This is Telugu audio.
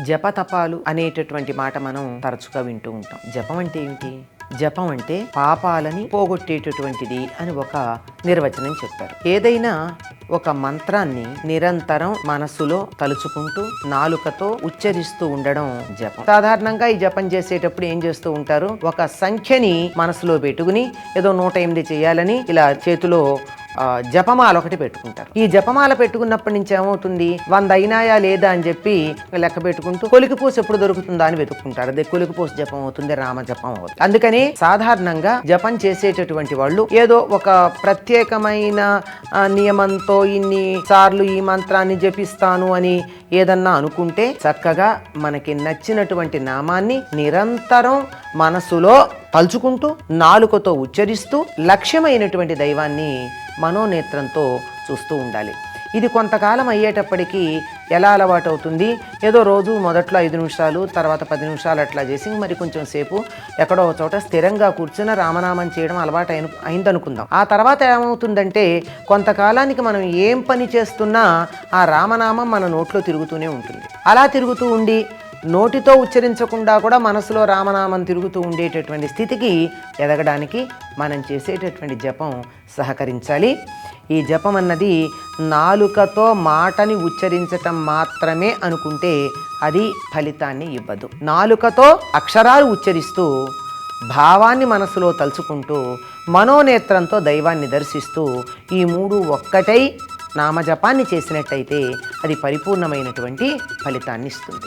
జపతపాలు అనేటటువంటి మాట మనం తరచుగా వింటూ ఉంటాం. జపం అంటే ఏమిటి? జపం అంటే పాపాలని పోగొట్టేటటువంటిది అని ఒక నిర్వచనం చెప్పారు. ఏదైనా ఒక మంత్రాన్ని నిరంతరం మనసులో తలుచుకుంటూ నాలుకతో ఉచ్చరిస్తూ ఉండడం జపం. సాధారణంగా ఈ జపం చేసేటప్పుడు ఏం చేస్తూ ఉంటారు? ఒక సంఖ్యని మనసులో పెట్టుకుని ఏదో 108 చేయాలని ఇలా చేతిలో జపమాల ఒకటి పెట్టుకుంటారు. ఈ జపమాల పెట్టుకున్నప్పటి నుంచి ఏమవుతుంది? 100 అయినాయా లేదా అని చెప్పి లెక్క పెట్టుకుంటూ కొలికిపూస ఎప్పుడు దొరుకుతుందా అని వెతుక్కుంటారు. అదే కొలికిపూస జపం అవుతుంది, రామ జపం అవుతుంది. అందుకని సాధారణంగా జపం చేసేటటువంటి వాళ్ళు ఏదో ఒక ప్రత్యేకమైన నియమంతో ఇన్ని సార్లు ఈ మంత్రాన్ని జపిస్తాను అని ఏదన్నా అనుకుంటే చక్కగా మనకి నచ్చినటువంటి నామాన్ని నిరంతరం మనసులో తలుచుకుంటూ నాలుకతో ఉచ్చరిస్తూ లక్ష్యమైనటువంటి దైవాన్ని మనోనేత్రంతో చూస్తూ ఉండాలి. ఇది కొంతకాలం అయ్యేటప్పటికీ ఎలా అలవాటు అవుతుంది? ఏదో రోజు మొదట్లో 5 నిమిషాలు, తర్వాత 10 నిమిషాలు అట్లా చేసి మరి కొంచెం సేపు ఎక్కడో ఒక చోట స్థిరంగా కూర్చుని రామనామం చేయడం అలవాటు అయిందనుకుందాం. ఆ తర్వాత ఏమవుతుందంటే కొంతకాలానికి మనం ఏం పని చేస్తున్నా ఆ రామనామం మన నోట్లో తిరుగుతూనే ఉంటుంది. అలా తిరుగుతూ ఉండి నోటితో ఉచ్చరించకుండా కూడా మనసులో రామనామం తిరుగుతూ ఉండేటటువంటి స్థితికి ఎదగడానికి మనం చేసేటటువంటి జపం సహకరించాలి. ఈ జపం అన్నది నాలుకతో మాటని ఉచ్చరించటం మాత్రమే అనుకుంటే అది ఫలితాన్ని ఇవ్వదు. నాలుకతో అక్షరాలు ఉచ్చరిస్తూ భావాన్ని మనసులో తలుచుకుంటూ మనోనేత్రంతో దైవాన్ని దర్శిస్తూ ఈ 3 ఒక్కటై నామజపాన్ని చేసినట్టయితే అది పరిపూర్ణమైనటువంటి ఫలితాన్ని ఇస్తుంది.